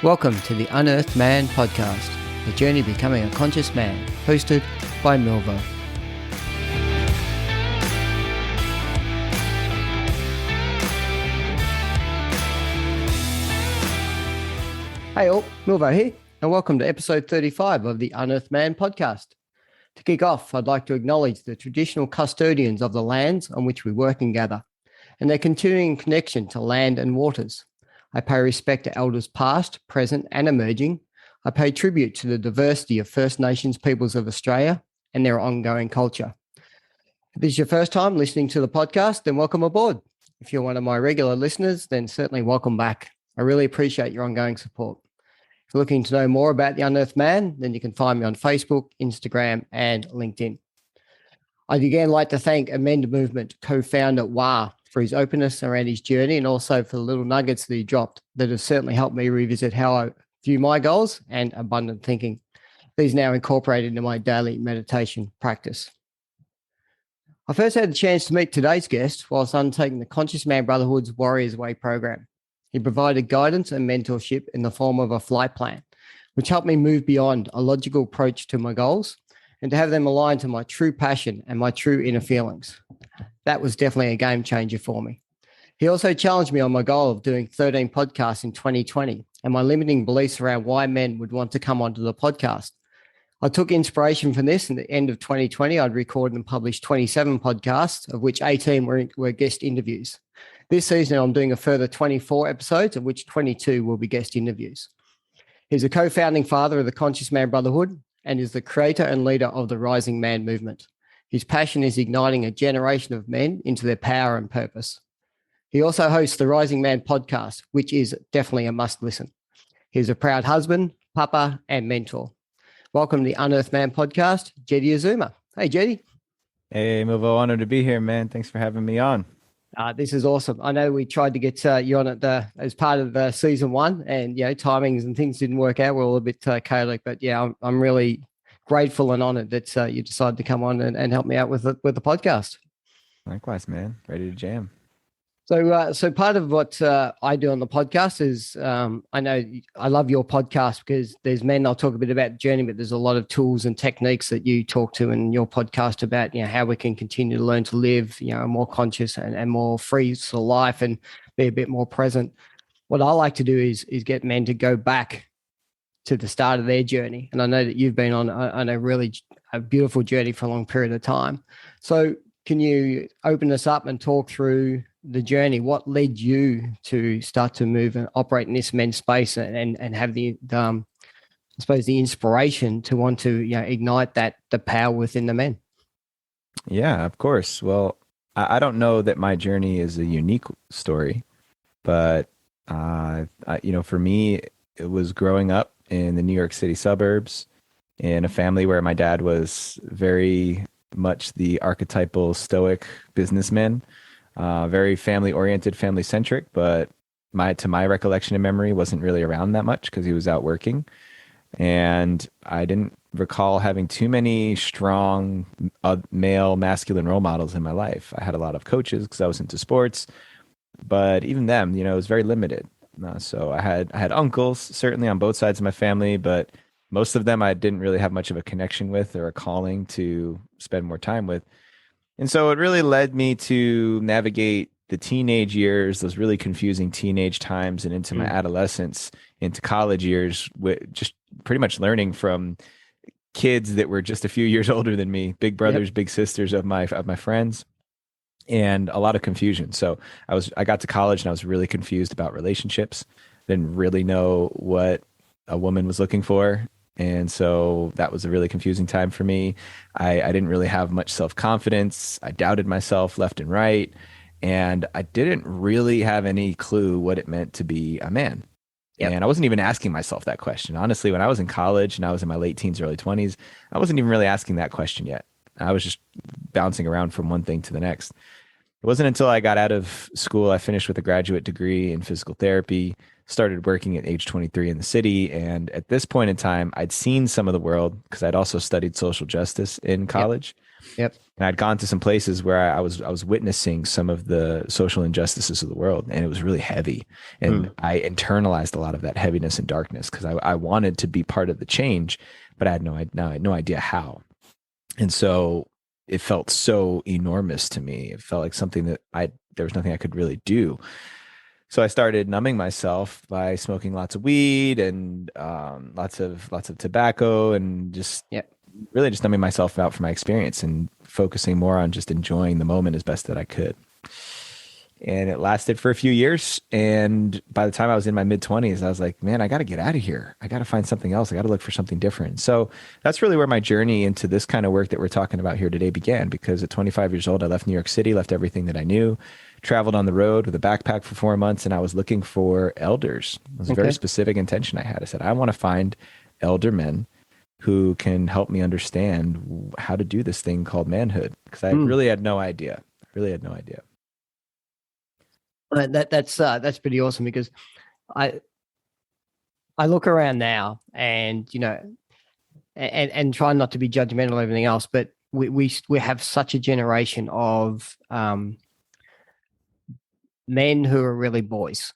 Welcome to the Unearthed Man podcast, the journey of becoming a conscious man, hosted by Milvo. Hey all, Milvo here, and welcome to episode 35 of the Unearthed Man podcast. To kick off, I'd like to acknowledge the traditional custodians of the lands on which we work and gather, and their continuing connection to land and waters. I pay respect to elders past, present, and emerging. I pay tribute to the diversity of First Nations peoples of Australia and their ongoing culture. If this is your first time listening to the podcast, then welcome aboard. If you're one of my regular listeners, then certainly welcome back. I really appreciate your ongoing support. If you're looking to know more about the Unearthed Man, then you can find me on Facebook, Instagram, and LinkedIn. I'd again like to thank Amend Movement co-founder Wah for his openness around his journey, and also for the little nuggets that he dropped that have certainly helped me revisit how I view my goals and abundant thinking. These now incorporated into my daily meditation practice. I first had the chance to meet today's guest whilst undertaking the Conscious Man Brotherhood's Warriors Way program. He provided guidance and mentorship in the form of a flight plan, which helped me move beyond a logical approach to my goals and to have them aligned to my true passion and my true inner feelings. That was definitely a game changer for me. He also challenged me on my goal of doing 13 podcasts in 2020 and my limiting beliefs around why men would want to come onto the podcast. I took inspiration from this. In the end of 2020, I'd recorded and published 27 podcasts, of which 18 were guest interviews. This season, I'm doing a further 24 episodes, of which 22 will be guest interviews. He's a co-founding father of the Conscious Man Brotherhood and is the creator and leader of the Rising Man movement. His passion is igniting a generation of men into their power and purpose. He also hosts the Rising Man podcast, which is definitely a must listen. He's a proud husband, papa, and mentor. Welcome to the Unearthed Man podcast, Jeddy Azuma. Hey, Jeddy. Hey, Milvo, honored to be here, man. Thanks for having me on. This is awesome. I know we tried to get you on as part of season one, and timings and things didn't work out. We're all a bit chaotic, but I'm really grateful and honored that you decided to come on and help me out with the podcast. Likewise, man. Ready to jam. So part of what I do on the podcast is I know I love your podcast because there's men. I'll talk a bit about the journey, but there's a lot of tools and techniques that you talk to in your podcast about how we can continue to learn to live a more conscious and more free sort of life and be a bit more present. What I like to do is get men to go back to the start of their journey, and I know that you've been on a really beautiful journey for a long period of time. So can you open us up and talk through the journey? What led you to start to move and operate in this men's space and have the I suppose the inspiration to want to ignite the power within the men? Yeah, of course. Well, I don't know that my journey is a unique story, but for me, it was growing up in the New York City suburbs in a family where my dad was very much the archetypal stoic businessman. Very family-oriented, family-centric, but to my recollection and memory wasn't really around that much because he was out working. And I didn't recall having too many strong male masculine role models in my life. I had a lot of coaches because I was into sports, but even them, it was very limited. So I had uncles, certainly on both sides of my family, but most of them I didn't really have much of a connection with or a calling to spend more time with. And so it really led me to navigate the teenage years, those really confusing teenage times, and into my adolescence, into college years, with just pretty much learning from kids that were just a few years older than me, big brothers, big sisters of my friends, and a lot of confusion. So I got to college and I was really confused about relationships, didn't really know what a woman was looking for. And so that was a really confusing time for me. I didn't really have much self-confidence. I doubted myself left and right. And I didn't really have any clue what it meant to be a man. Yep. And I wasn't even asking myself that question. Honestly, when I was in college and I was in my late teens, early 20s, I wasn't even really asking that question yet. I was just bouncing around from one thing to the next. It wasn't until I got out of school, I finished with a graduate degree in physical therapy, started working at age 23 in the city. And at this point in time, I'd seen some of the world because I'd also studied social justice in Yep. college. Yep. And I'd gone to some places where I was witnessing some of the social injustices of the world, and it was really heavy. And I internalized a lot of that heaviness and darkness because I wanted to be part of the change, but I had no idea how. And so it felt so enormous to me. It felt like something that there was nothing I could really do. So I started numbing myself by smoking lots of weed and lots of tobacco, and just Yep. really just numbing myself out from my experience and focusing more on just enjoying the moment as best that I could. And it lasted for a few years. And by the time I was in my mid-20s, I was like, man, I got to get out of here. I got to find something else. I got to look for something different. So that's really where my journey into this kind of work that we're talking about here today began, because at 25 years old, I left New York City, left everything that I knew, traveled on the road with a backpack for 4 months, and I was looking for elders. It was a very specific intention I had. I said, I want to find elder men who can help me understand how to do this thing called manhood, because I really had no idea. That's pretty awesome, because I look around now, and and try not to be judgmental of everything else, but we have such a generation of men who are really boys,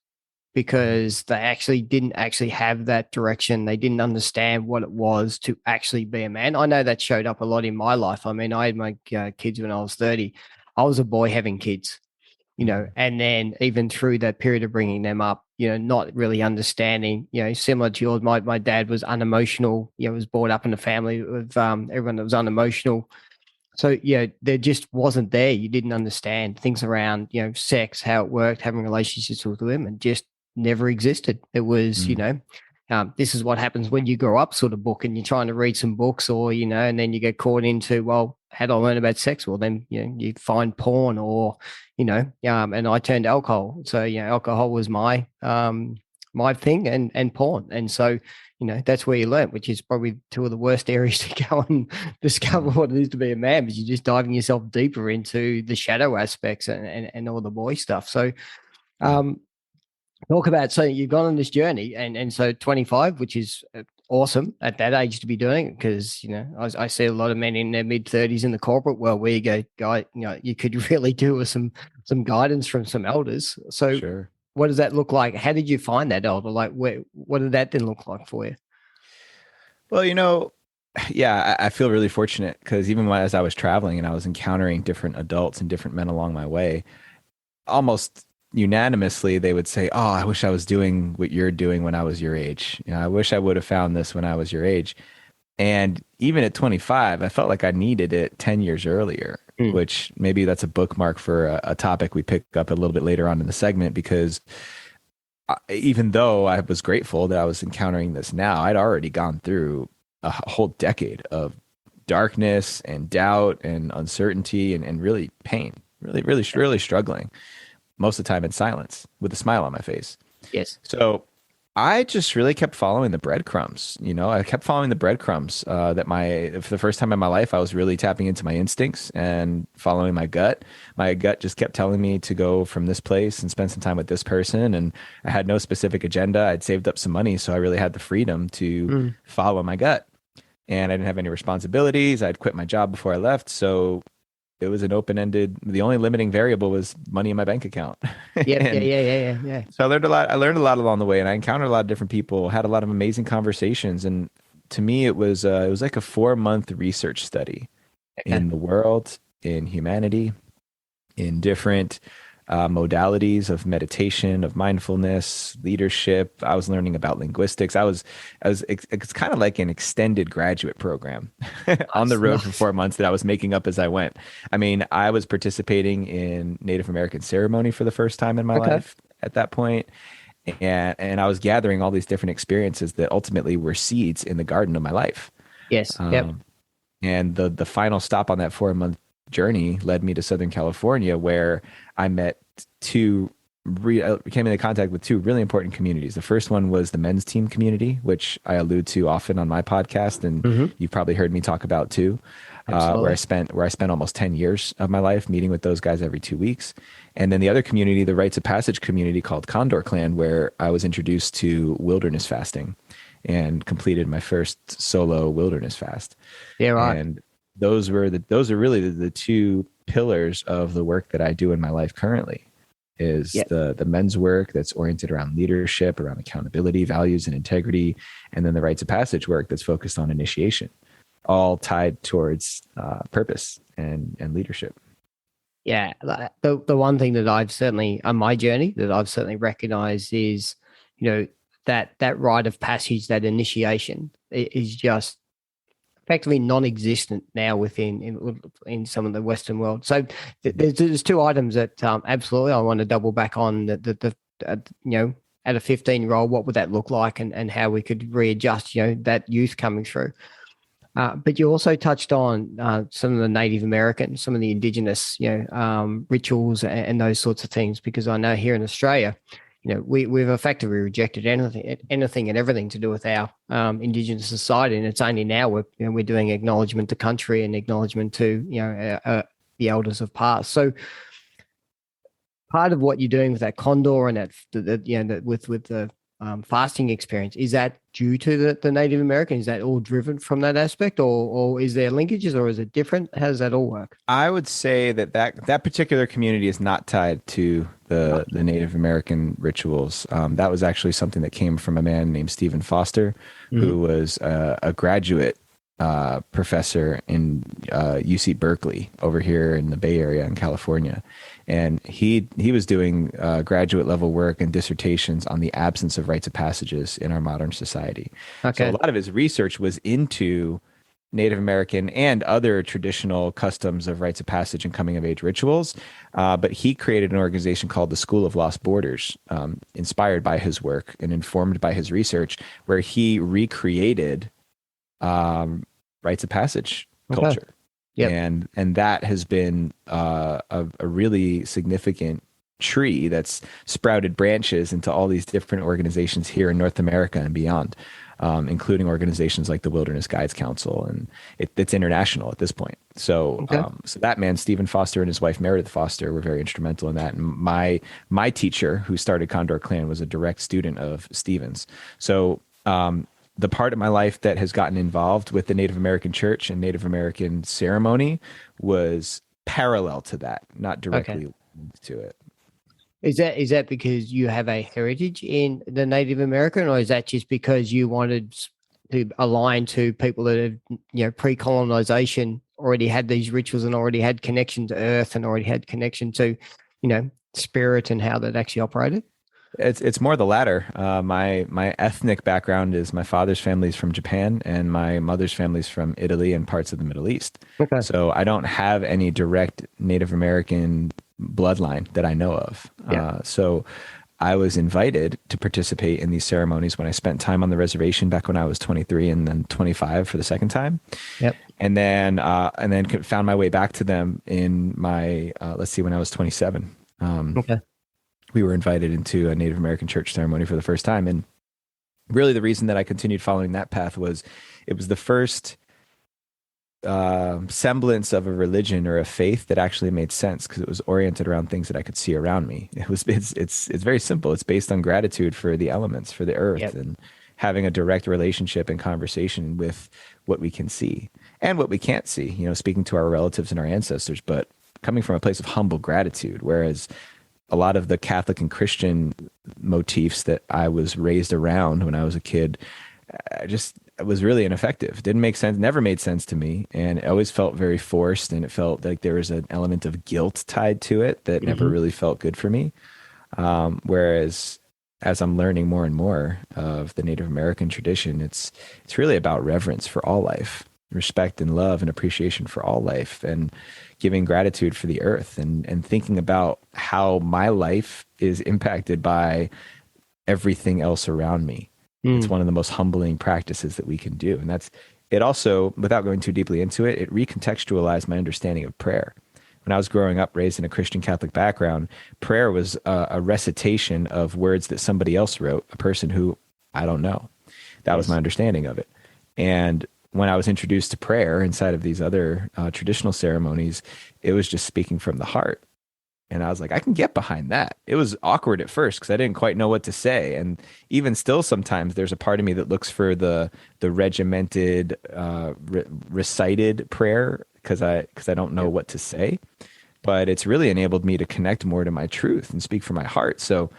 because they actually didn't actually have that direction. They didn't understand what it was to actually be a man. I know that showed up a lot in my life. I mean, I had my kids when I was 30. I was a boy having kids, and then even through that period of bringing them up, not really understanding, similar to yours, my dad was unemotional, was brought up in a family with everyone that was unemotional. So, there just wasn't there. You didn't understand things around, sex, how it worked, having relationships with women, just never existed. It was, this is what happens when you grow up sort of book, and you're trying to read some books, or, and then you get caught into, well, how do I learn about sex? Well, then, you find porn, or, and I turned to alcohol. So, alcohol was my thing, and porn. And so, that's where you learn, which is probably two of the worst areas to go and discover what it is to be a man, because you're just diving yourself deeper into the shadow aspects and all the boy stuff. So, talk about, so you've gone on this journey, and so 25, which is awesome at that age to be doing it, because I see a lot of men in their mid-30s in the corporate world where you go, guy, you could really do with some guidance from some elders. So Sure. what does that look like? How did you find that elder? Like, what did that then look like for you? Well, yeah, I feel really fortunate, because even as I was traveling and I was encountering different adults and different men along my way, almost unanimously they would say, oh, I wish I was doing what you're doing when I was your age. I wish I would have found this when I was your age. And even at 25, I felt like I needed it 10 years earlier, which maybe that's a bookmark for a topic we pick up a little bit later on in the segment, because even though I was grateful that I was encountering this now, I'd already gone through a whole decade of darkness and doubt and uncertainty and really pain, really struggling, most of the time in silence with a smile on my face. Yes. So I just really kept following the breadcrumbs. I kept following the breadcrumbs for the first time in my life, I was really tapping into my instincts and following my gut. My gut just kept telling me to go from this place and spend some time with this person. And I had no specific agenda. I'd saved up some money, so I really had the freedom to follow my gut. And I didn't have any responsibilities. I'd quit my job before I left. So it was an open-ended, the only limiting variable was money in my bank account. Yeah. So I learned a lot. I learned a lot along the way, and I encountered a lot of different people, had a lot of amazing conversations. And to me, it was like a 4-month research study in the world, in humanity, in different modalities of meditation, of mindfulness, leadership. I was learning about linguistics. It's kind of like an extended graduate program on the road for 4 months that I was making up as I went. I mean, I was participating in Native American ceremony for the first time in my life at that point. And I was gathering all these different experiences that ultimately were seeds in the garden of my life. Yes. And the final stop on that 4-month journey led me to Southern California, where I met came into contact with two really important communities. The first one was the men's team community, which I allude to often on my podcast, and you've probably heard me talk about too. Absolutely. where I spent almost 10 years of my life meeting with those guys every 2 weeks. And then the other community, the Rites of Passage community called Condor Clan, where I was introduced to wilderness fasting and completed my first solo wilderness fast. Yeah, right. And those are really the two pillars of the work that I do in my life currently is Yeah. the men's work that's oriented around leadership, around accountability, values, and integrity, and then the Rites of Passage work that's focused on initiation, all tied towards purpose and leadership. Yeah, the one thing that I've certainly on my journey that I've certainly recognized is, you know, that rite of passage, that initiation is just effectively non-existent now within in some of the Western world. So there's two items that absolutely I want to double back on the you know, at a 15-year-old, what would that look like, and how we could readjust, you know, that youth coming through. But you also touched on some of the Native American, some of the indigenous, you know, rituals and those sorts of things. Because I know here in Australia, you know, we've effectively rejected anything and everything to do with our indigenous society, and it's only now we're doing acknowledgement to country and acknowledgement to, you know, the elders of past. So part of what you're doing with that condor and you know, with the fasting experience, is that due to the Native American? Is that all driven from that aspect, or is there linkages, or is it different? How does that all work? I would say that particular community is not tied to the Native American rituals. That was actually something that came from a man named Stephen Foster, who was a graduate professor in UC Berkeley over here in the Bay Area in California. And he was doing graduate level work and dissertations on the absence of rites of passages in our modern society. Okay. So a lot of his research was into Native American and other traditional customs of rites of passage and coming of age rituals. But he created an organization called the School of Lost Borders, inspired by his work and informed by his research, where he recreated rites of passage culture. Okay. Yep. And that has been a really significant tree that's sprouted branches into all these different organizations here in North America and beyond, including organizations like the Wilderness Guides Council, and it's international at this point. So, Okay. So that man, Stephen Foster, and his wife Meredith Foster, were very instrumental in that. And my teacher, who started Condor Clan, was a direct student of Stephen's. So, the part of my life that has gotten involved with the Native American church and Native American ceremony was parallel to that, not directly linked to it. Is that because you have a heritage in the Native American, or is that just because you wanted to align to people that have, you know, pre-colonization already had these rituals and already had connection to earth and already had connection to, you know, spirit and how that actually operated? It's more the latter. My ethnic background is my father's family is from Japan and my mother's family is from Italy and parts of the Middle East. Okay. So I don't have any direct Native American bloodline that I know of. Yeah. So I was invited to participate in these ceremonies when I spent time on the reservation back when I was 23 and then 25 for the second time. Yep. And then found my way back to them in my, when I was 27. Okay. We were invited into a Native American church ceremony for the first time. And really the reason that I continued following that path was it was the first semblance of a religion or a faith that actually made sense, because it was oriented around things that I could see around me. It's very simple. It's based on gratitude for the elements, for the earth, Yep. and having a direct relationship and conversation with what we can see and what we can't see, you know, speaking to our relatives and our ancestors, but coming from a place of humble gratitude. Whereas a lot of the Catholic and Christian motifs that I was raised around when I was a kid, it was really ineffective. Didn't make sense, never made sense to me. And it always felt very forced, and it felt like there was an element of guilt tied to it that never really felt good for me. Whereas as I'm learning more and more of the Native American tradition, it's really about reverence for all life, respect and love and appreciation for all life, and giving gratitude for the earth, and thinking about how my life is impacted by everything else around me. It's one of the most humbling practices that we can do. And it also, without going too deeply into it, it recontextualized my understanding of prayer. When I was growing up, raised in a Christian Catholic background, prayer was a recitation of words that somebody else wrote, a person who I don't know. That was my understanding of it. And when I was introduced to prayer inside of these other traditional ceremonies, it was just speaking from the heart. And I was like, I can get behind that. It was awkward at first because I didn't quite know what to say. And even still, sometimes there's a part of me that looks for the regimented, recited prayer because I don't know what to say. But it's really enabled me to connect more to my truth and speak from my heart. So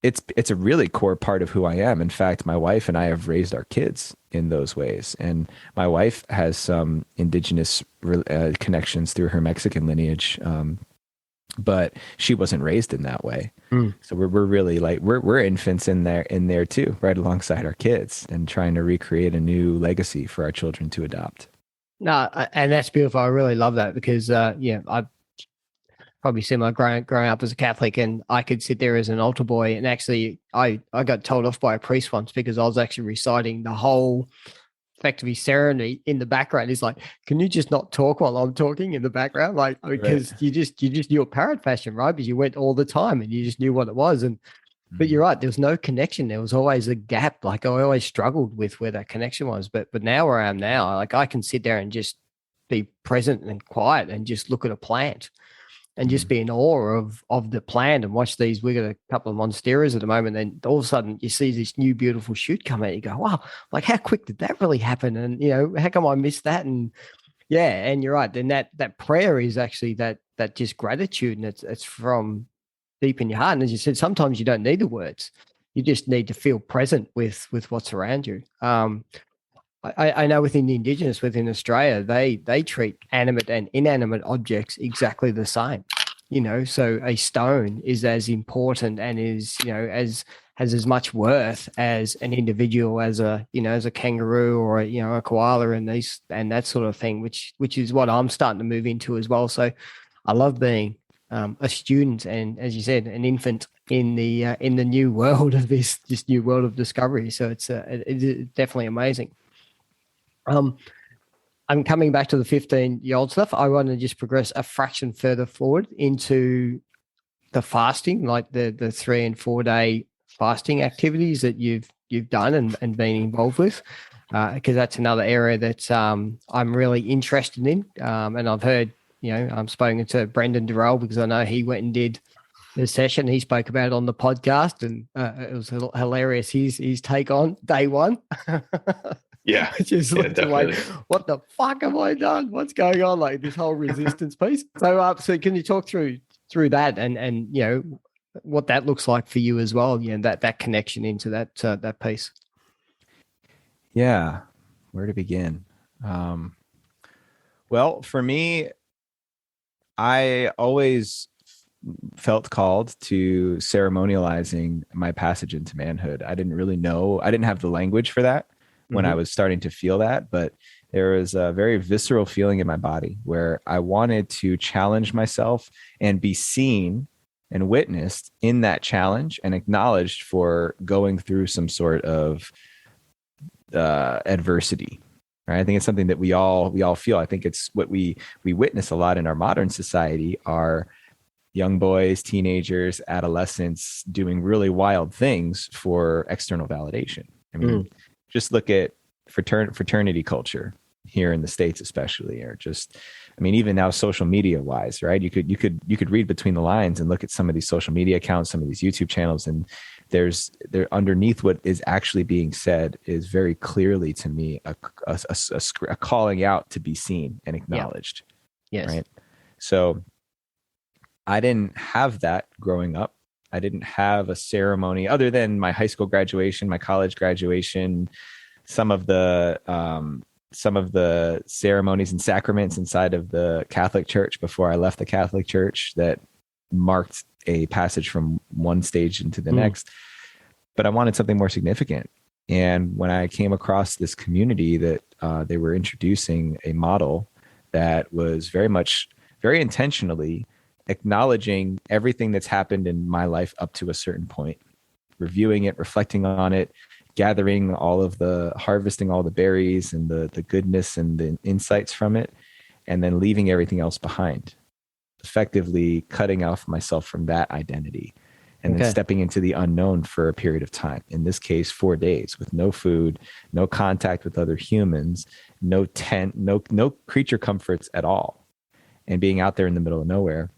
it's a really core part of who I am. In fact, my wife and I have raised our kids in those ways. And my wife has some indigenous connections through her Mexican lineage. But she wasn't raised in that way. So we're really like we're infants in there too, right alongside our kids, and trying to recreate a new legacy for our children to adopt. No, and that's beautiful. I really love that because I probably similar growing up as a Catholic, and I could sit there as an altar boy, and actually I got told off by a priest once because I was actually reciting the whole effectively ceremony in the background. He's like, can you just not talk while I'm talking in the background? Like, because you just knew a parrot fashion, right? Because you went all the time and you just knew what it was. And but you're right, there was no connection. There was always a gap. Like I always struggled with where that connection was. But now where I am now, like I can sit there and just be present and quiet and just look at a plant and just be in awe of the plant and watch these. We got a couple of monsteras at the moment, and all of a sudden you see this new beautiful shoot come out. You go, wow, like how quick did that really happen? And how come I missed that? And yeah, and you're right. Then that prayer is actually that just gratitude, and it's from deep in your heart. And as you said, sometimes you don't need the words; you just need to feel present with what's around you. I know within Australia, they treat animate and inanimate objects exactly the same. So a stone is as important and is, has as much worth as an individual, as a kangaroo or a koala and that sort of thing, which is what I'm starting to move into as well. So I love being a student and, as you said, an infant in the new world of this new world of discovery. So it's definitely amazing. I'm coming back to the 15-year-old stuff. I want to just progress a fraction further forward into the fasting, like the 3 and 4 day fasting activities that you've done and been involved with, because that's another area that I'm really interested in. And I've heard, I'm spoken to Brendan Durrell because I know he went and did the session. He spoke about it on the podcast, and it was hilarious. His take on day one. Yeah. Just like, what the fuck have I done? What's going on? Like this whole resistance piece. So can you talk through that and what that looks like for you as well? That connection into that piece. Yeah. Where to begin? Well, for me, I always felt called to ceremonializing my passage into manhood. I didn't really know. I didn't have the language for that when I was starting to feel that, but there was a very visceral feeling in my body where I wanted to challenge myself and be seen and witnessed in that challenge and acknowledged for going through some sort of adversity. Right? I think it's something that we all feel. I think it's what we witness a lot in our modern society are young boys, teenagers, adolescents doing really wild things for external validation. I mean, just look at fraternity culture here in the States, especially, or just, I mean, even now social media wise, right? You could read between the lines and look at some of these social media accounts, some of these YouTube channels, and there underneath what is actually being said is very clearly to me a calling out to be seen and acknowledged. Yes. Right. So I didn't have that growing up. I didn't have a ceremony other than my high school graduation, my college graduation, some of the ceremonies and sacraments inside of the Catholic Church before I left the Catholic Church that marked a passage from one stage into the next. But I wanted something more significant. And when I came across this community that they were introducing a model that was very intentionally acknowledging everything that's happened in my life up to a certain point, reviewing it, reflecting on it, harvesting all the berries and the goodness and the insights from it, and then leaving everything else behind, effectively cutting off myself from that identity and then stepping into the unknown for a period of time. In this case, 4 days with no food, no contact with other humans, no tent, no creature comforts at all, and being out there in the middle of nowhere,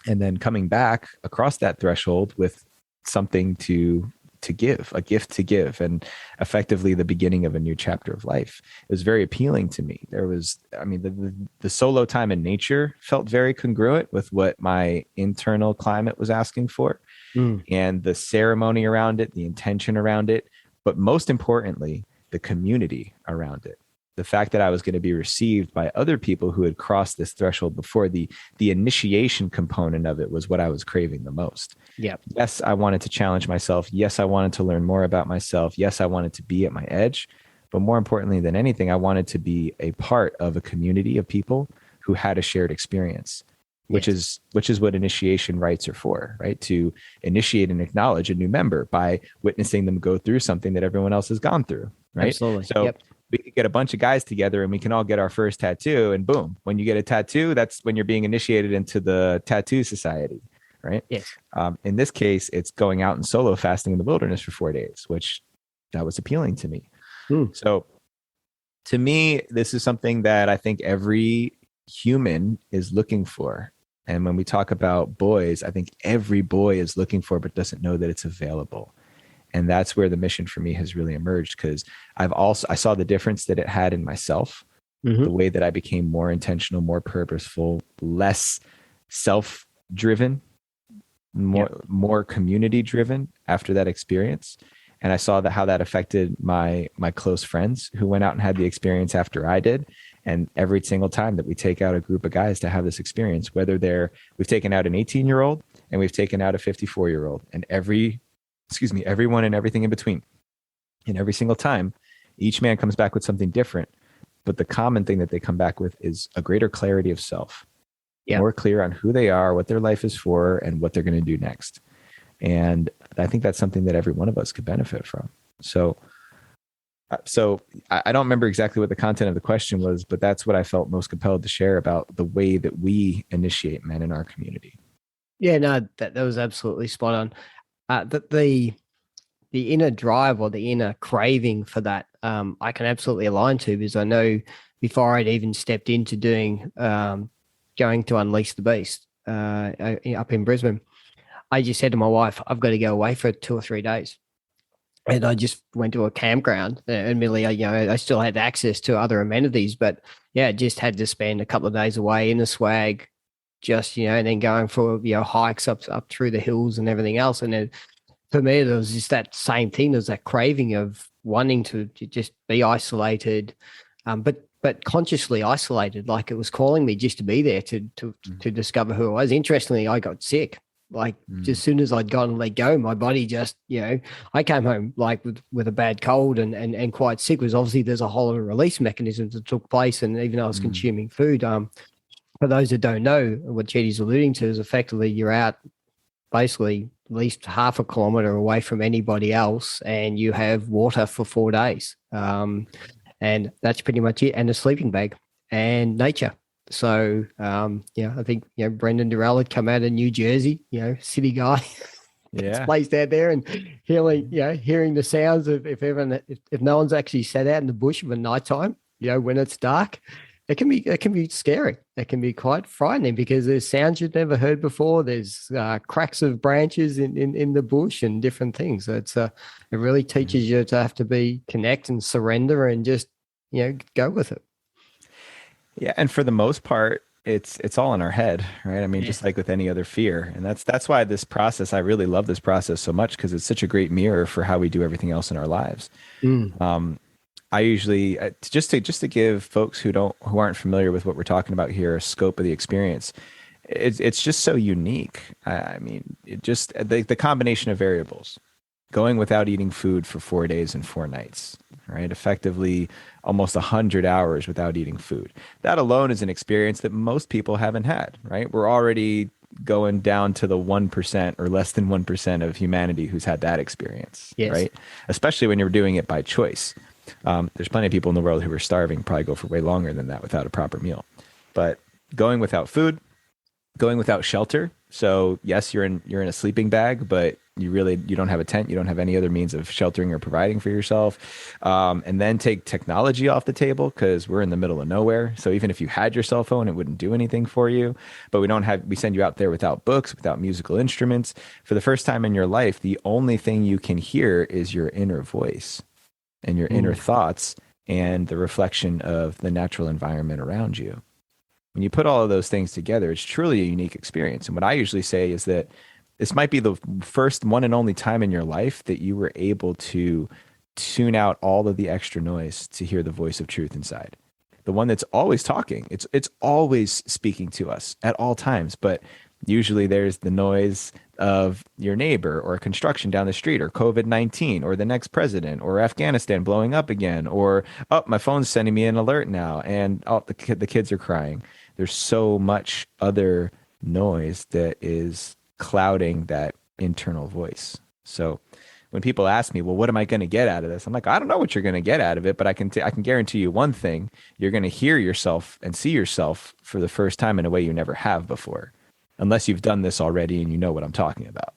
and then coming back across that threshold with something to give, a gift to give, and effectively the beginning of a new chapter of life. It was very appealing to me. There was, I mean, the solo time in nature felt very congruent with what my internal climate was asking for. And the ceremony around it, the intention around it, but most importantly, the community around it. The fact that I was going to be received by other people who had crossed this threshold before, the initiation component of it was what I was craving the most. Yeah. Yes, I wanted to challenge myself. Yes, I wanted to learn more about myself. Yes, I wanted to be at my edge. But more importantly than anything, I wanted to be a part of a community of people who had a shared experience, which is what initiation rites are for, right? To initiate and acknowledge a new member by witnessing them go through something that everyone else has gone through, right? Absolutely. So we could get a bunch of guys together and we can all get our first tattoo, and boom, when you get a tattoo, that's when you're being initiated into the tattoo society, right? Yes. In this case, it's going out and solo fasting in the wilderness for 4 days, which that was appealing to me. So to me, this is something that I think every human is looking for. And when we talk about boys, I think every boy is looking for, but doesn't know that it's available. And that's where the mission for me has really emerged, because I saw the difference that it had in myself, the way that I became more intentional, more purposeful, less self-driven, more community-driven after that experience. And I saw how that affected my close friends who went out and had the experience after I did. And every single time that we take out a group of guys to have this experience, whether we've taken out an 18-year-old and we've taken out a 54-year-old, and everyone and everything in between. And every single time, each man comes back with something different. But the common thing that they come back with is a greater clarity of self, more clear on who they are, what their life is for, and what they're going to do next. And I think that's something that every one of us could benefit from. So I don't remember exactly what the content of the question was, but that's what I felt most compelled to share about the way that we initiate men in our community. Yeah, no, that was absolutely spot on. The inner drive or the inner craving for that, I can absolutely align to, because I know before I'd even stepped into going to Unleash the Beast up in Brisbane, I just said to my wife, I've got to go away for 2 or 3 days. And I just went to a campground. Admittedly, I still had access to other amenities, but just had to spend a couple of days away in the swag, just, and then going for, hikes up through the hills and everything else. And then for me, there was just that same thing. There's that craving of wanting to just be isolated, but consciously isolated, like it was calling me just to be there to discover who I was. Interestingly, I got sick. Like as soon as I'd gotten let go, my body just, I came home like with a bad cold and quite sick. Was obviously there's a whole lot of release mechanisms that took place. And even though I was consuming food, for those that don't know, what Jeddy's alluding to is effectively you're out basically at least half a kilometer away from anybody else, and you have water for 4 days. And that's pretty much it. And a sleeping bag and nature. So, I think, Brendan Durrell had come out of New Jersey, city guy, placed out there and hearing the sounds of if no one's actually sat out in the bush of a nighttime, when it's dark, it can be scary. It can be quite frightening because there's sounds you've never heard before. There's cracks of branches in the bush and different things. So it really teaches you to have to connect and surrender and just, go with it. Yeah, and for the most part, it's all in our head, right? I mean, just like with any other fear. And that's why this process, I really love this process so much, because it's such a great mirror for how we do everything else in our lives. I usually just to give folks who aren't familiar with what we're talking about here a scope of the experience. It's just so unique. I mean, the combination of variables, going without eating food for 4 days and 4 nights, right? Effectively almost 100 hours without eating food. That alone is an experience that most people haven't had, right? We're already going down to the 1% or less than 1% of humanity who's had that experience, right? Especially when you're doing it by choice. There's plenty of people in the world who are starving, probably go for way longer than that without a proper meal. But going without food, going without shelter. So yes, you're in a sleeping bag, but you don't have a tent. You don't have any other means of sheltering or providing for yourself. And then take technology off the table because we're in the middle of nowhere. So even if you had your cell phone, it wouldn't do anything for you. But we send you out there without books, without musical instruments. For the first time in your life, the only thing you can hear is your inner voice and your inner thoughts and the reflection of the natural environment around you. When you put all of those things together, it's truly a unique experience. And what I usually say is that this might be the first one and only time in your life that you were able to tune out all of the extra noise to hear the voice of truth inside. The one that's always talking. It's always speaking to us at all times, but usually there's the noise of your neighbor or construction down the street or COVID-19 or the next president or Afghanistan blowing up again or, oh, my phone's sending me an alert now and oh, the kids are crying. There's so much other noise that is clouding that internal voice. So when people ask me, well, what am I going to get out of this? I'm like, I don't know what you're going to get out of it, but I can guarantee you one thing. You're going to hear yourself and see yourself for the first time in a way you never have before, unless you've done this already and you know what I'm talking about.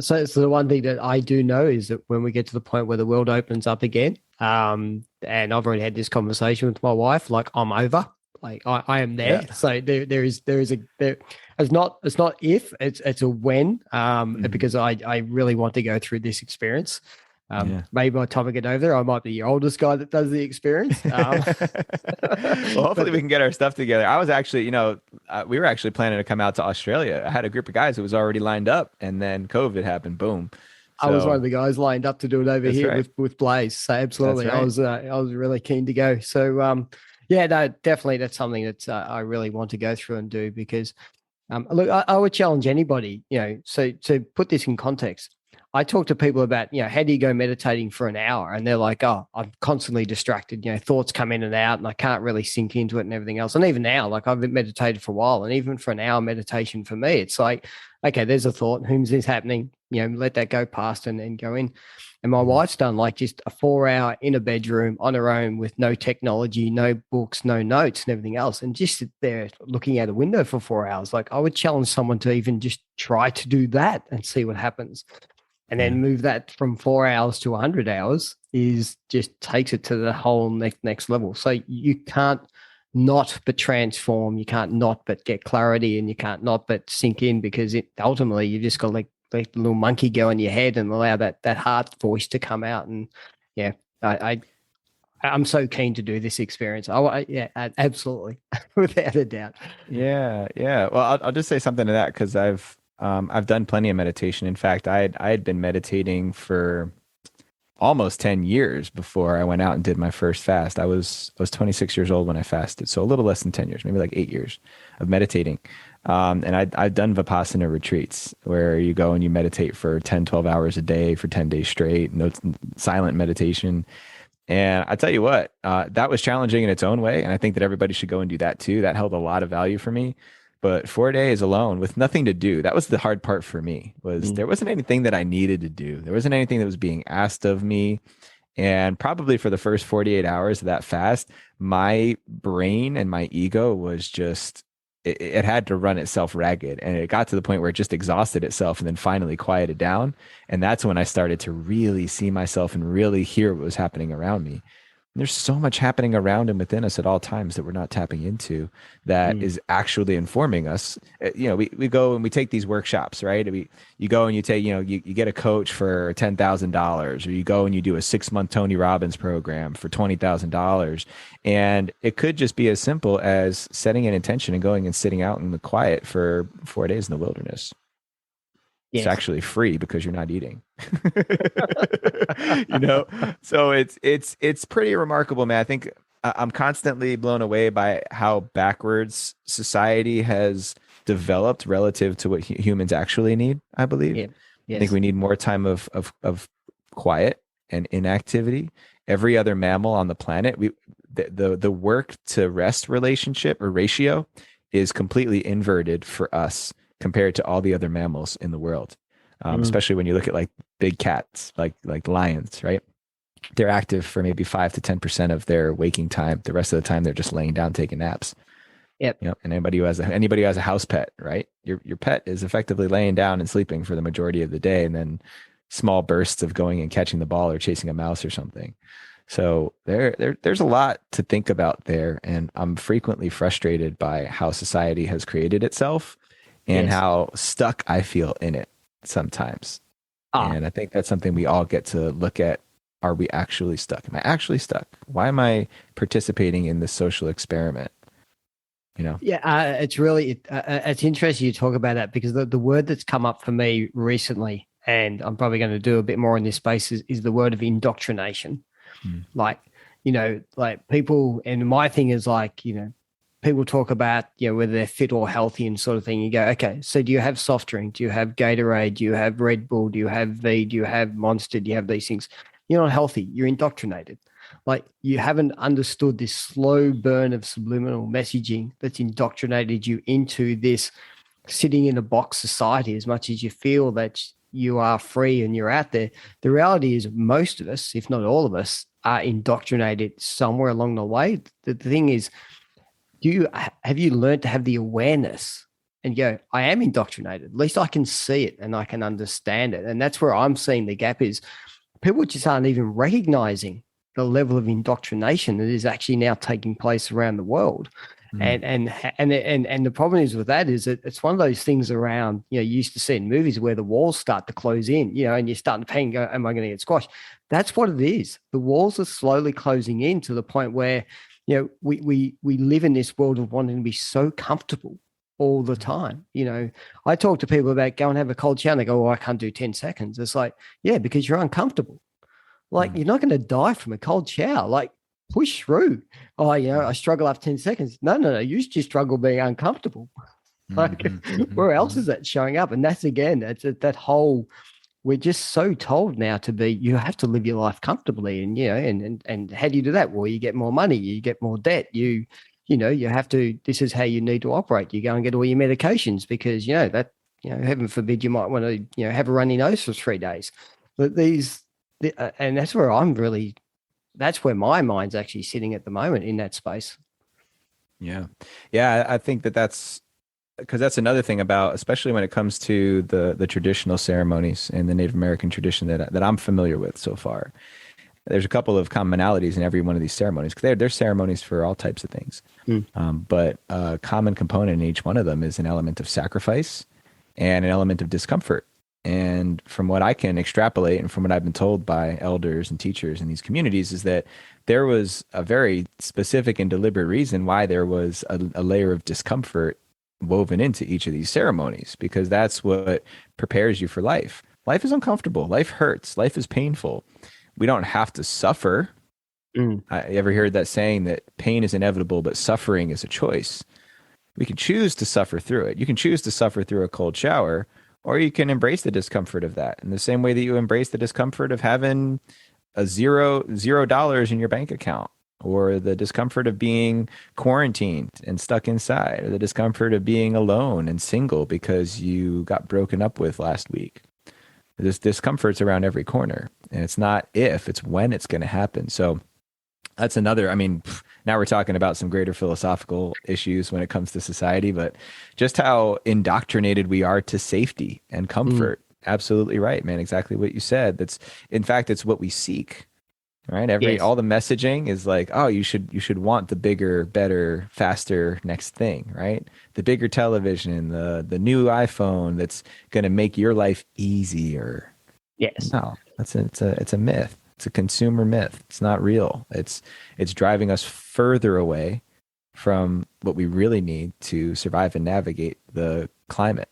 So the one thing that I do know is that when we get to the point where the world opens up again, and I've already had this conversation with my wife, like I'm over, like I am there. Yeah. So it's not if, it's a when, because I really want to go through this experience. Maybe by the time I get over there, I might be the oldest guy that does the experience. Well, hopefully we can get our stuff together. I was actually, we were actually planning to come out to Australia. I had a group of guys who was already lined up, and then COVID happened. Boom. So, I was one of the guys lined up to do it over here with Blaze. So absolutely, right. I was really keen to go. So yeah, no, definitely that's something that I really want to go through and do because look, I would challenge anybody, so to put this in context. I talk to people about, how do you go meditating for an hour? And they're like, oh, I'm constantly distracted. Thoughts come in and out and I can't really sink into it and everything else. And even now, like I've been meditated for a while, and even for an hour meditation for me, it's like, okay, there's a thought. Whom's this happening? Let that go past and go in. And my wife's done like just a 4 hour in a bedroom on her own with no technology, no books, no notes and everything else. And just sit there looking out a window for 4 hours. Like I would challenge someone to even just try to do that and see what happens. And then move that from 4 hours to 100 hours is just takes it to the whole next level. So you can't not but transform. You can't not but get clarity, and you can't not but sink in, because ultimately you just got like the little monkey go in your head and allow that heart voice to come out. And yeah, I'm so keen to do this experience. Yeah, absolutely, without a doubt. Yeah. Well, I'll just say something to that because I've done plenty of meditation. In fact, I had been meditating for almost 10 years before I went out and did my first fast. I was 26 years old when I fasted, so a little less than 10 years, maybe like 8 years of meditating. And I've done Vipassana retreats where you go and you meditate for 10, 12 hours a day for 10 days straight, no silent meditation. And I tell you what, that was challenging in its own way. And I think that everybody should go and do that too. That held a lot of value for me. But 4 days alone with nothing to do, that was the hard part for me. There wasn't anything that I needed to do. There wasn't anything that was being asked of me. And probably for the first 48 hours of that fast, my brain and my ego was just, it had to run itself ragged. And it got to the point where it just exhausted itself and then finally quieted down. And that's when I started to really see myself and really hear what was happening around me. There's so much happening around and within us at all times that we're not tapping into that is actually informing us. We go and we take these workshops, right? You go and you take, you get a coach for $10,000, or you go and you do a 6-month Tony Robbins program for $20,000. And it could just be as simple as setting an intention and going and sitting out in the quiet for 4 days in the wilderness. Yes. It's actually free because you're not eating. So it's pretty remarkable, man. I think I'm constantly blown away by how backwards society has developed relative to what humans actually need, I believe. Yeah. Yes. I think we need more time of quiet and inactivity. Every other mammal on the planet, the work to rest relationship or ratio is completely inverted for us compared to all the other mammals in the world, especially when you look at like big cats, like lions, right? They're active for maybe 5 to 10% of their waking time. The rest of the time, they're just laying down taking naps. Yep. Yep. And anybody who has a house pet, right? Your pet is effectively laying down and sleeping for the majority of the day, and then small bursts of going and catching the ball or chasing a mouse or something. So there's a lot to think about there, and I'm frequently frustrated by how society has created itself and Yes. how stuck I feel in it sometimes. And I think that's something we all get to look at. Are we actually stuck? Am I actually stuck? Why am I participating in this social experiment? Yeah, it's interesting you talk about that, because the word that's come up for me recently, and I'm probably going to do a bit more in this space, is the word of indoctrination. Like, like people, and my thing is like, people talk about, whether they're fit or healthy and sort of thing. You go, okay, so do you have soft drink? Do you have Gatorade? Do you have Red Bull? Do you have V? Do you have Monster? Do you have these things? You're not healthy. You're indoctrinated. Like, you haven't understood this slow burn of subliminal messaging that's indoctrinated you into this sitting in a box society. As much as you feel that you are free and you're out there, the reality is most of us, if not all of us, are indoctrinated somewhere along the way. The thing is, have you learned to have the awareness and go, I am indoctrinated. At least I can see it and I can understand it. And that's where I'm seeing the gap is people just aren't even recognizing the level of indoctrination that is actually now taking place around the world. And the problem is with that is that it's one of those things around, you used to see in movies where the walls start to close in, and you're starting to panic, go, am I going to get squashed? That's what it is. The walls are slowly closing in to the point where, we live in this world of wanting to be so comfortable all the time. I talk to people about go and have a cold shower and they go, I can't do 10 seconds. It's like, yeah, because you're uncomfortable. Like, you're not going to die from a cold shower. Like, push through. Oh, I struggle after 10 seconds. No. You just struggle being uncomfortable. Like, where else is that showing up? And that's, again, that whole, we're just so told now to be, you have to live your life comfortably. And, and how do you do that? Well, you get more money, you get more debt. You have to, this is how you need to operate. You go and get all your medications because, heaven forbid, you might want to, have a runny nose for 3 days. But and that's where that's where my mind's actually sitting at the moment, in that space. Yeah. I think that's because that's another thing about, especially when it comes to the traditional ceremonies in the Native American tradition that I'm familiar with so far. There's a couple of commonalities in every one of these ceremonies, because there's ceremonies for all types of things. But a common component in each one of them is an element of sacrifice and an element of discomfort. And from what I can extrapolate and from what I've been told by elders and teachers in these communities is that there was a very specific and deliberate reason why there was a layer of discomfort woven into each of these ceremonies, because that's what prepares you for life. Life is uncomfortable. Life hurts. Life is painful. We don't have to suffer. I ever heard that saying that pain is inevitable, but suffering is a choice. We can choose to suffer through it. You can choose to suffer through a cold shower, or you can embrace the discomfort of that in the same way that you embrace the discomfort of having a $0 in your bank account, or the discomfort of being quarantined and stuck inside, or the discomfort of being alone and single because you got broken up with last week. This discomfort's around every corner, and it's not if, it's when it's going to happen. So that's another, now we're talking about some greater philosophical issues when it comes to society, but just how indoctrinated we are to safety and comfort. Absolutely right, man. Exactly what you said. In fact, it's what we seek, right? All the messaging is like, oh, you should want the bigger, better, faster next thing, right? The bigger television, the new iPhone that's going to make your life easier. Yes. No, it's a myth. It's a consumer myth. It's not real. It's driving us further away from what we really need to survive and navigate the climate.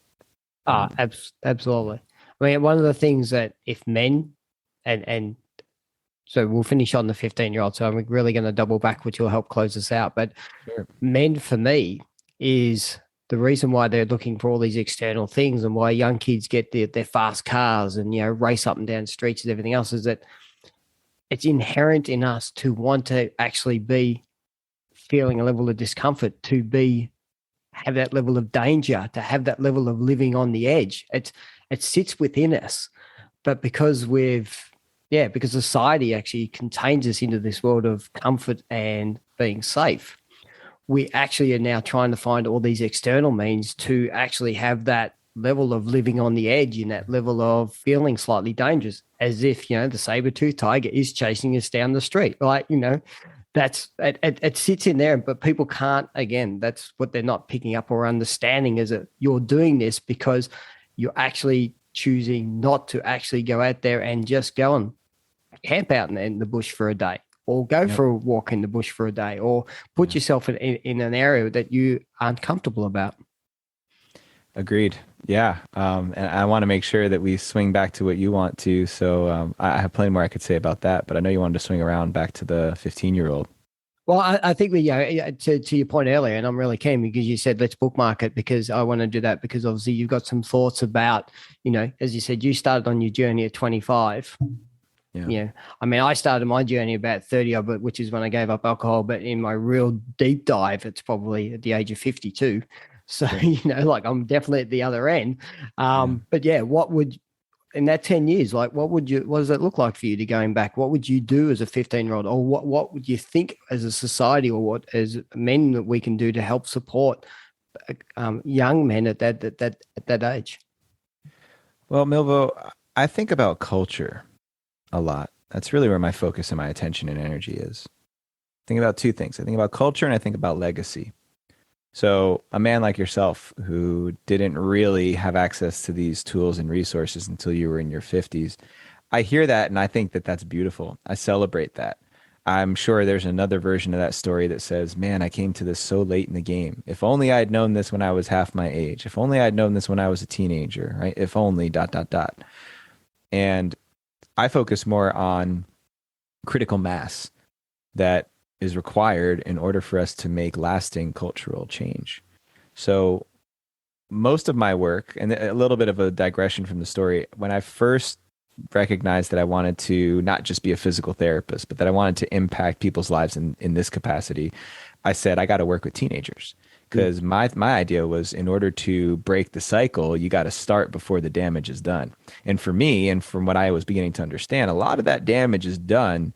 Absolutely. One of the things that if men, and so we'll finish on the 15-year-old, so I'm really going to double back, which will help close us out. But Sure. Men, for me, is the reason why they're looking for all these external things, and why young kids get their fast cars and, race up and down streets and everything else, is that it's inherent in us to want to actually be feeling a level of discomfort, to have that level of danger, to have that level of living on the edge. It sits within us, but because because society actually contains us into this world of comfort and being safe, we actually are now trying to find all these external means to actually have that level of living on the edge and that level of feeling slightly dangerous, as if, the saber-toothed tiger is chasing us down the street. Like, that's it sits in there, but people can't, again, that's what they're not picking up or understanding, is that you're doing this because you're actually choosing not to actually go out there and just go and camp out in the bush for a day, or go for a walk in the bush for a day, or put yourself in an area that you aren't comfortable about. Agreed. Yeah. And I want to make sure that we swing back to what you want to. So I have plenty more I could say about that, but I know you wanted to swing around back to the 15-year-old. Well, I think to your point earlier, and I'm really keen because you said let's bookmark it, because I want to do that, because obviously you've got some thoughts about, as you said, you started on your journey at 25. Yeah. I mean, I started my journey about 30, which is when I gave up alcohol. But in my real deep dive, it's probably at the age of 52. So, like, I'm definitely at the other end. But yeah, what would, in that 10 years, like, what does it look like for you to going back? What would you do as a 15-year-old, or what would you think as a society, or what as men that we can do to help support young men at that age? Well, Milvo, I think about culture a lot. That's really where my focus and my attention and energy is. I think about two things. I think about culture and I think about legacy. So a man like yourself who didn't really have access to these tools and resources until you were in your 50s, I hear that and I think that that's beautiful. I celebrate that. I'm sure there's another version of that story that says, man, I came to this so late in the game. If only I'd known this when I was half my age. If only I'd known this when I was a teenager, right? If only ... And I focus more on critical mass that is required in order for us to make lasting cultural change. So most of my work, and a little bit of a digression from the story, when I first recognized that I wanted to not just be a physical therapist, but that I wanted to impact people's lives in this capacity, I said, I got to work with teenagers. Because my idea was, in order to break the cycle, you got to start before the damage is done. And for me, and from what I was beginning to understand, a lot of that damage is done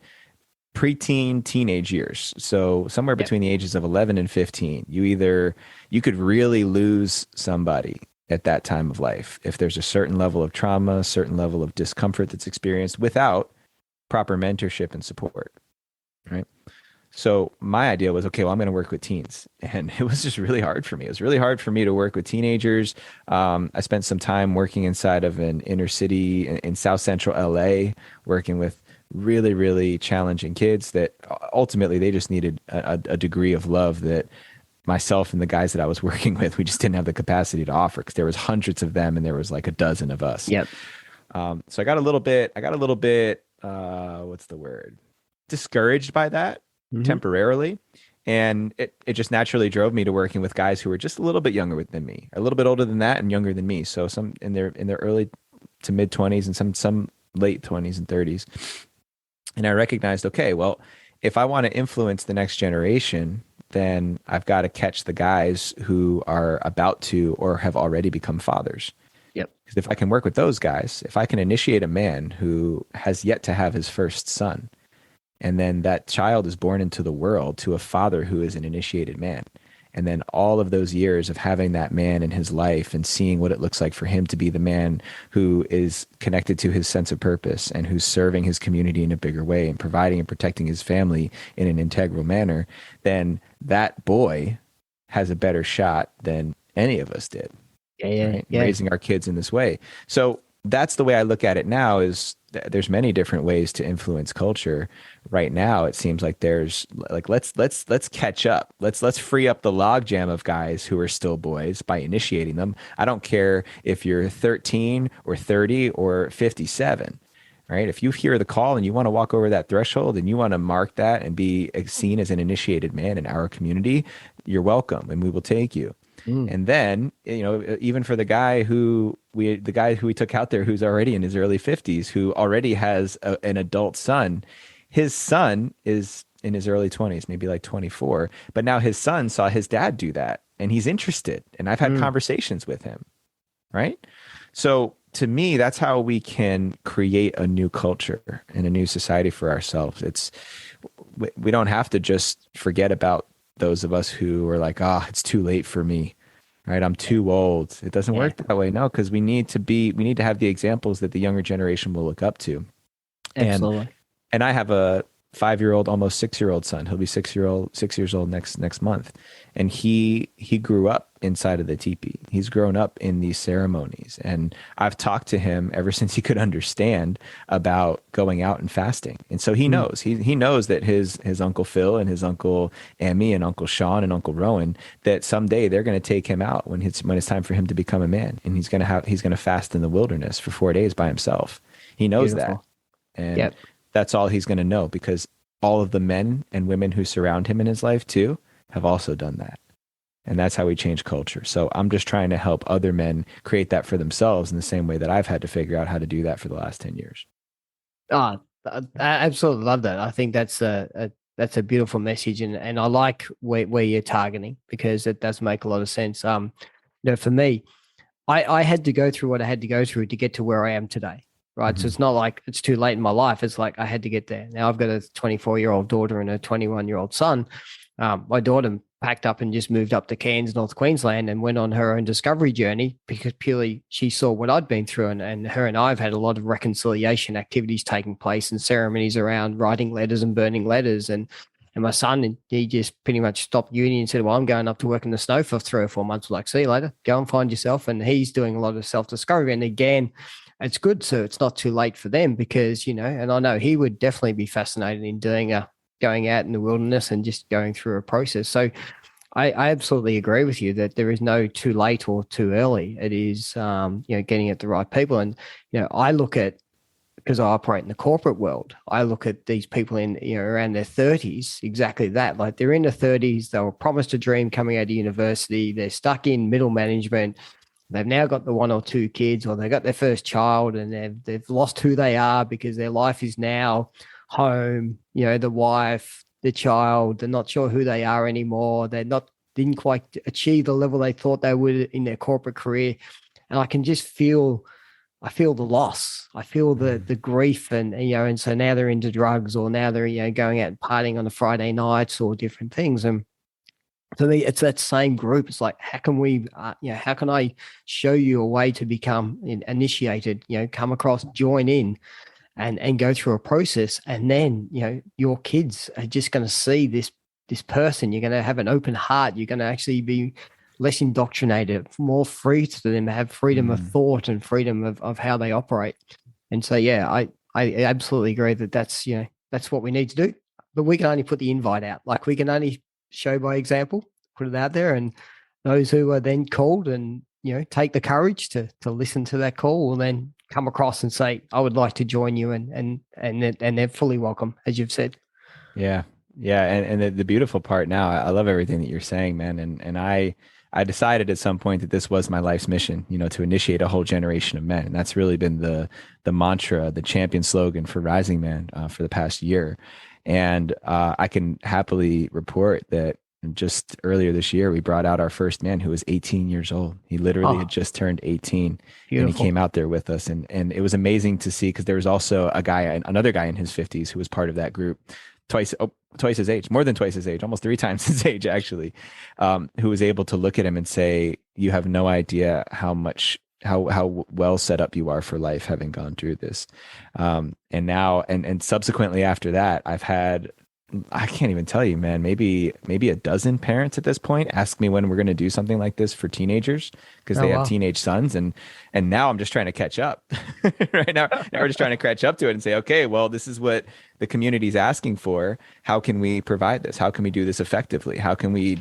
preteen, teenage years. So somewhere between the ages of 11 and 15, you could really lose somebody at that time of life if there's a certain level of trauma, a certain level of discomfort that's experienced without proper mentorship and support, right? So my idea was, okay, well, I'm going to work with teens. And it was just really hard for me. It was really hard for me to work with teenagers. I spent some time working inside of an inner city in South Central LA, working with really, really challenging kids that ultimately they just needed a degree of love that myself and the guys that I was working with, we just didn't have the capacity to offer, because there was hundreds of them and there was like a dozen of us. Yep. So I got a little bit, what's the word? Discouraged by that. Temporarily. And it just naturally drove me to working with guys who were just a little bit younger than me, a little bit older than that and younger than me. So some in their early to mid 20s and some late 20s and 30s. And I recognized, okay, well, if I want to influence the next generation, then I've got to catch the guys who are about to or have already become fathers. Yep. Because if I can work with those guys, if I can initiate a man who has yet to have his first son, and then that child is born into the world to a father who is an initiated man. And then all of those years of having that man in his life and seeing what it looks like for him to be the man who is connected to his sense of purpose and who's serving his community in a bigger way and providing and protecting his family in an integral manner, then that boy has a better shot than any of us did. Right? Raising our kids in this way. So that's the way I look at it now. Is there's many different ways to influence culture. Right now, it seems like there's like let's catch up. Let's free up the logjam of guys who are still boys by initiating them. I don't care if you're 13 or 30 or 57. Right? If you hear the call and you want to walk over that threshold and you want to mark that and be seen as an initiated man in our community, you're welcome, and we will take you. And then, even for the guy who we took out there, who's already in his early 50s, who already has an adult son, his son is in his early 20s, maybe like 24. But now his son saw his dad do that and he's interested. And I've had conversations with him. Right. So to me, that's how we can create a new culture and a new society for ourselves. We don't have to just forget about those of us who are like, it's too late for me, right? I'm too old. It doesn't work that way. No, because we need to have the examples that the younger generation will look up to. Absolutely. And I have a 5-year-old, almost 6-year-old son. He'll be 6 years old next month. And he grew up inside of the teepee. He's grown up in these ceremonies. And I've talked to him ever since he could understand about going out and fasting. And so he knows. He knows that his Uncle Phil and his Uncle Emmy and Uncle Sean and Uncle Rowan, that someday they're going to take him out when it's time for him to become a man. And he's going to fast in the wilderness for 4 days by himself. He knows that. And that's all he's going to know, because all of the men and women who surround him in his life too have also done that. And that's how we change culture. So I'm just trying to help other men create that for themselves in the same way that I've had to figure out how to do that for the last 10 years. I absolutely love that. I think that's a beautiful message. And I like where you're targeting, because it does make a lot of sense. For me, I had to go through what I had to go through to get to where I am today. Right. Mm-hmm. So it's not like it's too late in my life. It's like I had to get there. Now I've got a 24-year-old daughter and a 21-year-old son. My daughter packed up and just moved up to Cairns, North Queensland, and went on her own discovery journey, because purely she saw what I'd been through. And her and I have had a lot of reconciliation activities taking place and ceremonies around writing letters and burning letters. And my son, he just pretty much stopped uni and said, well, I'm going up to work in the snow for 3 or 4 months. We're like, see you later. Go and find yourself. And he's doing a lot of self-discovery. And again, it's good. So it's not too late for them, because, and I know he would definitely be fascinated in going out in the wilderness and just going through a process. So I absolutely agree with you that there is no too late or too early. It is, getting at the right people. And, I look at, because I operate in the corporate world, I look at these people in, around their 30s, exactly that. Like they're in their 30s, they were promised a dream coming out of university, they're stuck in middle management. They've now got the 1 or 2 kids, or they got their first child, and they've lost who they are, because their life is now home, the wife, the child. They're not sure who they are anymore. Didn't quite achieve the level they thought they would in their corporate career. And I can just feel the loss. I feel the grief, and so now they're into drugs, or now they're going out and partying on the Friday nights, or different things. And to me, it's that same group. It's like, how can we, how can I show you a way to become initiated, come across, join in, and go through a process. And then, your kids are just going to see this person. You're going to have an open heart. You're going to actually be less indoctrinated, more free to them, have freedom of thought and freedom of how they operate. And so, I absolutely agree that that's what we need to do. But we can only put the invite out. Like, we can only show by example, put it out there, and those who are then called and take the courage to listen to that call will then come across and say, I would like to join you, and they're fully welcome, as you've said. Yeah and the beautiful part now, I love everything that you're saying, man, and I decided at some point that this was my life's mission, to initiate a whole generation of men. And that's really been the mantra, the champion slogan for Rising Man for the past year. And I can happily report that just earlier this year, we brought out our first man, who was 18 years old. He literally had just turned 18. Beautiful. And he came out there with us. And it was amazing to see, because there was also another guy in his 50s who was part of that group, twice his age, more than twice his age, almost 3 times his age, actually, who was able to look at him and say, you have no idea how well set up you are for life, having gone through this. And now, and subsequently after that, I've had, I can't even tell you, man, maybe a dozen parents at this point ask me when we're going to do something like this for teenagers, because they have teenage sons. And now I'm just trying to catch up right now. Now we're just trying to catch up to it and say, okay, well, this is what the community's asking for. How can we provide this? How can we do this effectively? How can we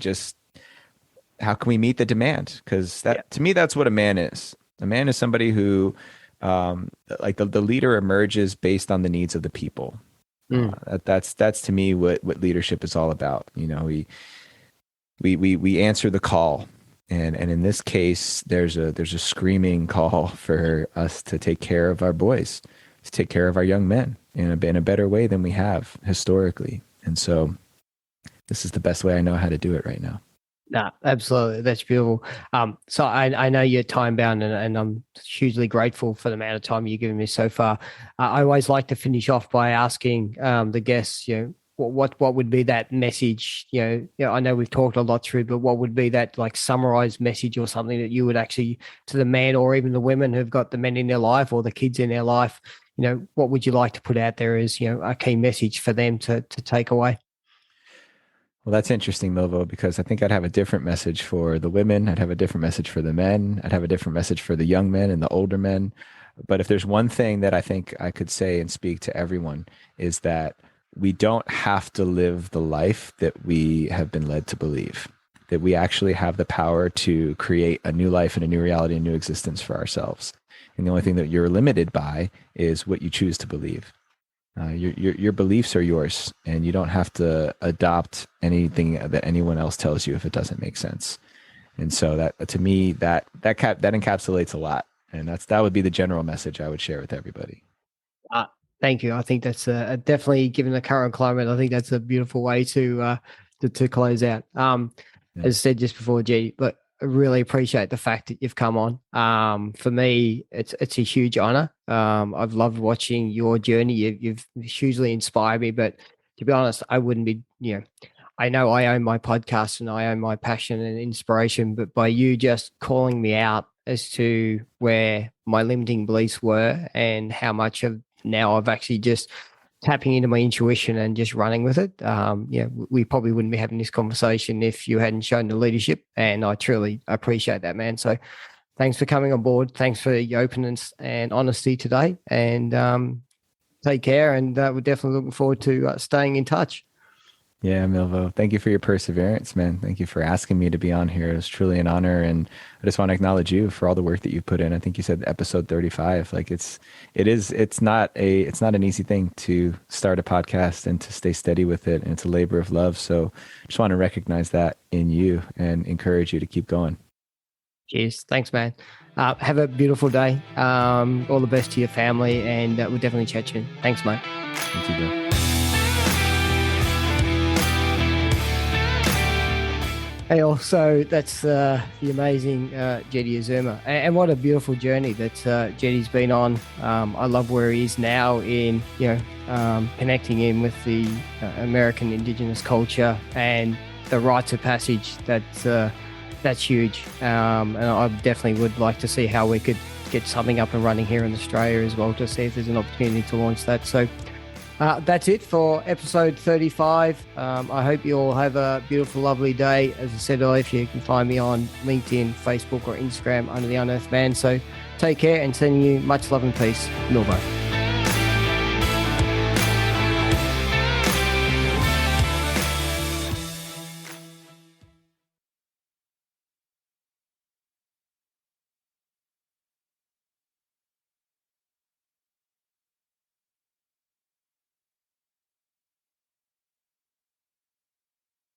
meet the demand? Because to me, that's what a man is. A man is somebody who, like the leader emerges based on the needs of the people. That's to me what leadership is all about. We answer the call, and in this case, there's a screaming call for us to take care of our boys, to take care of our young men in a better way than we have historically. And so, this is the best way I know how to do it right now. No, absolutely. That's beautiful. So I know you're time bound, and I'm hugely grateful for the amount of time you've given me so far. I always like to finish off by asking the guests, what would be that message? I know we've talked a lot through, but what would be that like summarized message or something that you would actually, to the men or even the women who've got the men in their life or the kids in their life, what would you like to put out there as, a key message for them to take away? Well, that's interesting, Milvo, because I think I'd have a different message for the women. I'd have a different message for the men. I'd have a different message for the young men and the older men. But if there's one thing that I think I could say and speak to everyone is that we don't have to live the life that we have been led to believe, that we actually have the power to create a new life and a new reality, a new existence for ourselves. And the only thing that you're limited by is what you choose to believe. Your beliefs are yours, and you don't have to adopt anything that anyone else tells you if it doesn't make sense. And so that, to me, that encapsulates a lot, and that would be the general message I would share with everybody. Thank you. I think that's definitely, given the current climate, I think that's a beautiful way to close out. As I said just before, Jeddy, but I really appreciate the fact that you've come on. For me, it's a huge honor. I've loved watching your journey. You've hugely inspired me, but to be honest, I wouldn't be, I know I own my podcast and I own my passion and inspiration, but by you just calling me out as to where my limiting beliefs were and how much of now I've actually just tapping into my intuition and just running with it. We probably wouldn't be having this conversation if you hadn't shown the leadership, and I truly appreciate that, man. So thanks for coming on board. Thanks for your openness and honesty today, and take care. And we're definitely looking forward to staying in touch. Yeah, Milvo, thank you for your perseverance, man. Thank you for asking me to be on here. It was truly an honor. And I just want to acknowledge you for all the work that you've put in. I think you said episode 35. Like it's not an easy thing to start a podcast and to stay steady with it. And it's a labor of love. So I just want to recognize that in you and encourage you to keep going. Cheers. Thanks, man. Have a beautiful day. All the best to your family, and we'll definitely chat soon. Thanks, mate. Thank you, bro. Hey, also that's the amazing Jeddy Azuma, and what a beautiful journey that Jeddy's been on. I love where he is now in connecting in with the American Indigenous culture and the rites of passage. That's huge, and I definitely would like to see how we could get something up and running here in Australia as well, to see if there's an opportunity to launch that. So. That's it for episode 35. I hope you all have a beautiful, lovely day. As I said earlier, you can find me on LinkedIn, Facebook, or Instagram under the Unearthed Man. So take care, and sending you much love and peace. Milvo.